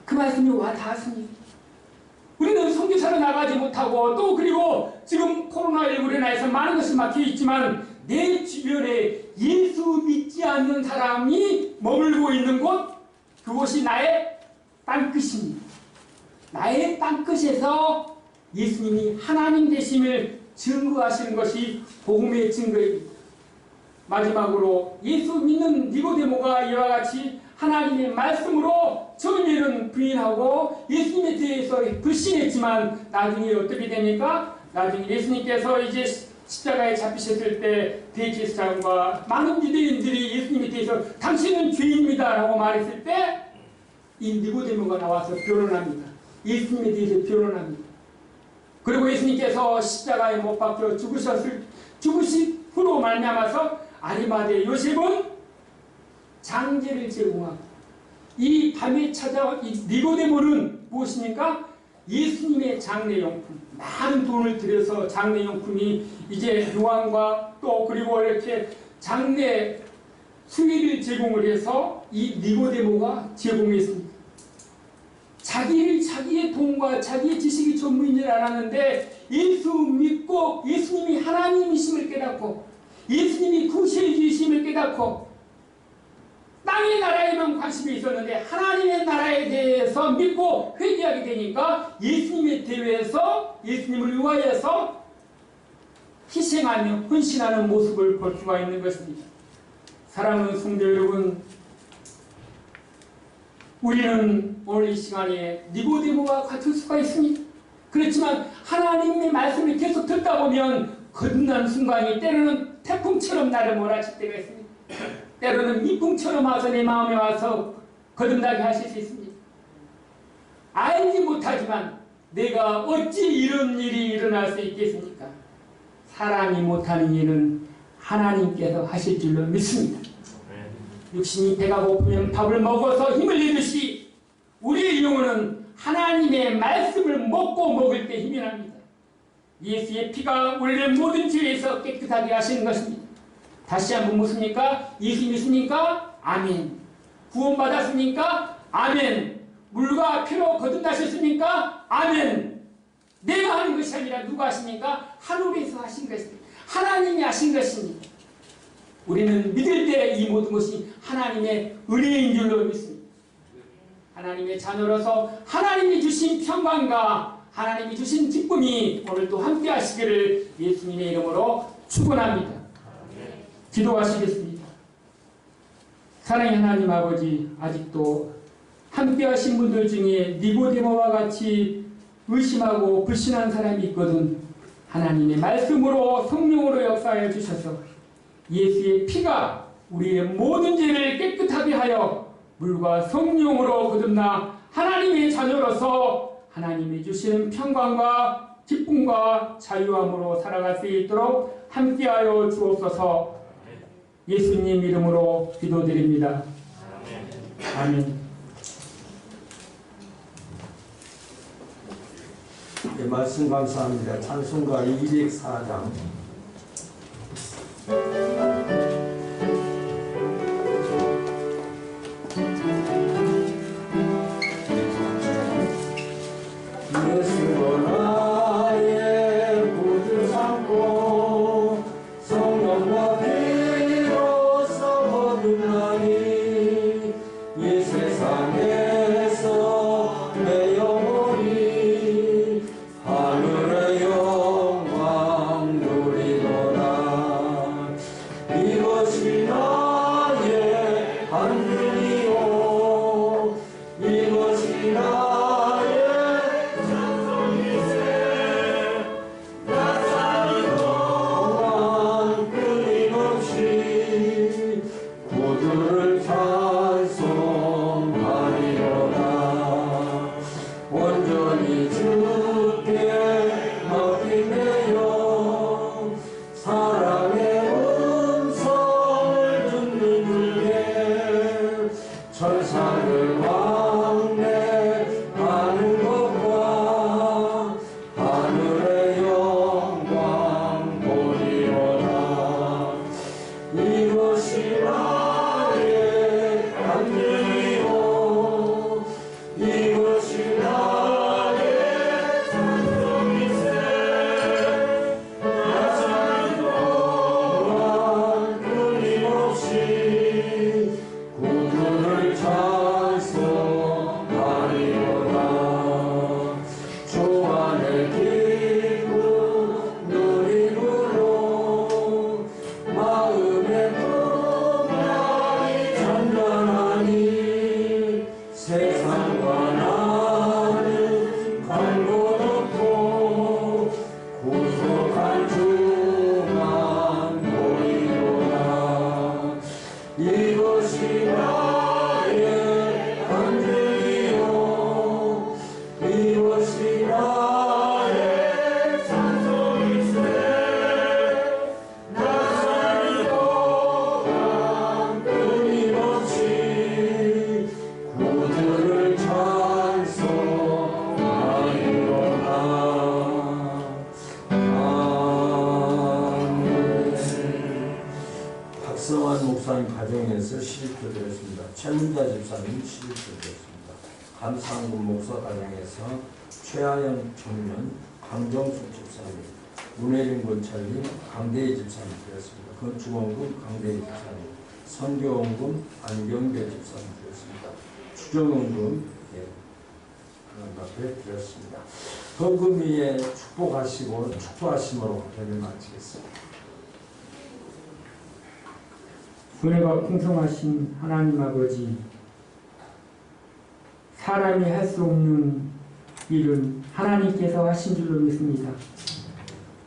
Speaker 3: 그 말씀이 와 닿았습니다. 우리는 선교사로 나가지 못하고 또 그리고 지금 코로나19로 인해서 많은 것이 막혀 있지만 내 주변에 예수 믿지 않는 사람이 머물고 있는 곳, 그곳이 나의 땅끝입니다. 나의 땅끝에서 예수님이 하나님 되심을 증거하시는 것이 복음의 증거입니다. 마지막으로 예수 믿는 니고데모가 이와 같이 하나님의 말씀으로 처음에는 부인하고 예수님에 대해서 불신했지만 나중에 어떻게 됩니까? 나중에 예수님께서 이제 십자가에 잡히셨을 때 대제사장과 많은 유대인들이 예수님에 대해서 당신은 죄인입니다 라고 말했을 때 이 니고데모가 나와서 변론합니다. 예수님에 대해서 변론합니다. 그리고 예수님께서 십자가에 못 박혀 죽으신 후로 말미암아서 아리마대 요셉은 장제를 제공하고 이 밤에 찾아온 이 니고데모는 무엇입니까? 예수님의 장례용품, 많은 돈을 들여서 장례용품이 이제 요한과 또 그리고 이렇게 장례 수위를 제공을 해서 이 니고데모가 제공했습니다. 자기의 돈과 자기의 지식이 전부인 줄 알았는데 예수 믿고 예수님이 하나님이심을 깨닫고 예수님이 구세주이심을 깨닫고 땅의 나라에만 관심이 있었는데 하나님의 나라에 대해서 믿고 회개하게 되니까 예수님의 대회에서 예수님을 위하여서 희생하며 헌신하는 모습을 볼 수가 있는 것입니다. 사랑하는 성도 여러분, 우리는 오늘 이 시간에 니고데모와 같을 수가 있습니다. 그렇지만 하나님의 말씀을 계속 듣다 보면 거듭난 순간이 때로는 태풍처럼 나를 몰아칠 때가 있습니다. 때로는 미풍처럼 와서 내 마음에 와서 거듭나게 하실 수 있습니다. 알지 못하지만 내가 어찌 이런 일이 일어날 수 있겠습니까? 사람이 못하는 일은 하나님께서 하실 줄로 믿습니다. 육신이 배가 고프면 밥을 먹어서 힘을 내듯이 우리의 영혼은 하나님의 말씀을 먹고 먹을 때 힘이 납니다. 예수의 피가 원래 모든 죄에서 깨끗하게 하시는 것입니다. 다시 한번 묻습니까? 예수 믿습니까? 아멘. 구원받았습니까? 아멘. 물과 피로 거듭나셨습니까? 아멘. 내가 하는 것이 아니라 누가 하십니까? 하늘에서 하신 것입니다. 하나님이 하신 것입니다. 우리는 믿을 때 이 모든 것이 하나님의 은혜인 줄로 믿습니다. 하나님의 자녀로서 하나님이 주신 평강과 하나님이 주신 기쁨이 오늘도 함께 하시기를 예수님의 이름으로 축원합니다. 기도하시겠습니다. 사랑의 하나님 아버지, 아직도 함께 하신 분들 중에 니고데모와 같이 의심하고 불신한 사람이 있거든 하나님의 말씀으로 성령으로 역사하여 주셔서 예수의 피가 우리의 모든 죄를 깨끗하게 하여 물과 성령으로 거듭나 하나님의 자녀로서 하나님이 주시는 평강과 기쁨과 자유함으로 살아갈 수 있도록 함께하여 주옵소서. 예수님 이름으로 기도드립니다. 아멘.
Speaker 1: 네, 말씀 감사합니다. 찬송가 204장. 예수로 나의 구주 삼고 성령과 피로써 거듭나니 이 세상 이것이 나의 안전이요 이것이 나의 찬송이세 나 사는 동안 끊임없이 구주를 찬송하리로다 온전히 주께 맡기매요 사랑의 음성을 듣는 줄에 천사를 왕래하는 것과 하늘의 영광 보리로다 이것이 나의 안전이요 이것이 나의 찬송이세 나 사는 동안 끊임없이 구주를 찬송하리로다 주 안에 기쁨 누리므로 마음의 평안이 잔잔하니 세상과 나는 갈곳 없고 구속한 주만 보이로다 이것이 나의 안전이요 이것이 나의 찬송이세 나 사는 동안 끊임없이 구주를 찬송하리로다 아멘. 박성환 목사님 가정에서 시집도 드렸습니다. 최문자 집사님 시집도 드렸습니다. 감상군 목사 가정에서 최하연 청년, 강정숙 집사님, 문혜림 권찰님, 강대희 집사님 드렸습니다. 건축원금 강대희 집사님, 선교원금 안경배 집사님 드렸습니다. 추정원금 하나님 앞에 드렸습니다. 헌금 위에 축복하시고 축복하심으로 예배 마치겠습니다.
Speaker 3: 은혜가 풍성하신 하나님 아버지, 사람이 할 수 없는 일은 하나님께서 하신 줄로 믿습니다.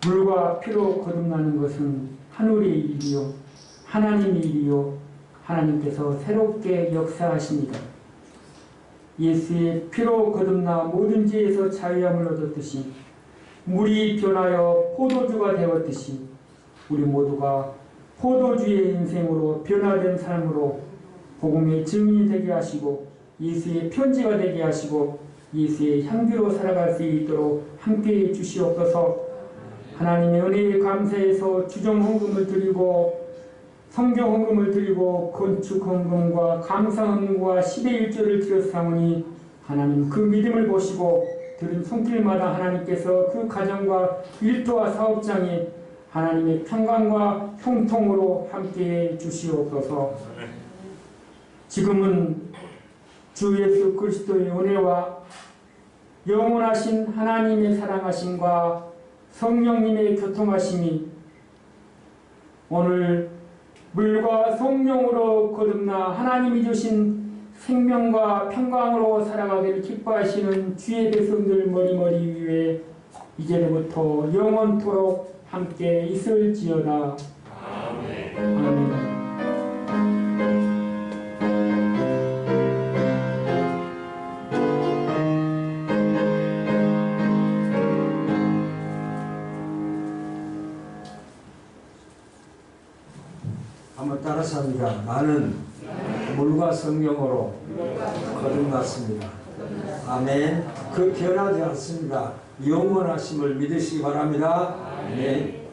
Speaker 3: 물과 피로 거듭나는 것은 하늘의 일이요 하나님의 일이요 하나님께서 새롭게 역사하십니다. 예수의 피로 거듭나 모든 죄에서 자유함을 얻었듯이 물이 변하여 포도주가 되었듯이 우리 모두가 포도주의 인생으로 변화된 삶으로 복음의 증인이 되게 하시고 예수의 편지가 되게 하시고 예수의 향기로 살아갈 수 있도록 함께해 주시옵소서. 하나님의 은혜에 감사해서 주정헌금을 드리고 성경헌금을 드리고 건축헌금과 감사헌금과 10의 1조를 드렸사오니 하나님 그 믿음을 보시고 들은 손길마다 하나님께서 그 가정과 일터와 사업장에 하나님의 평강과 형통으로 함께해 주시옵소서. 지금은 주 예수 그리스도의 은혜와 영원하신 하나님의 사랑하심과 성령님의 교통하심이 오늘 물과 성령으로 거듭나 하나님이 주신 생명과 평강으로 살아가기를 기뻐하시는 주의 백성들 머리머리 위에 이제부터 영원토록 함께 있을지어다. 아멘. 아멘.
Speaker 1: 한번 따라서 합니다. 나는 물과 성령으로 거듭났습니다. 아멘. 그 변하지 않습니다. 영원하심을 믿으시기 바랍니다. 아멘.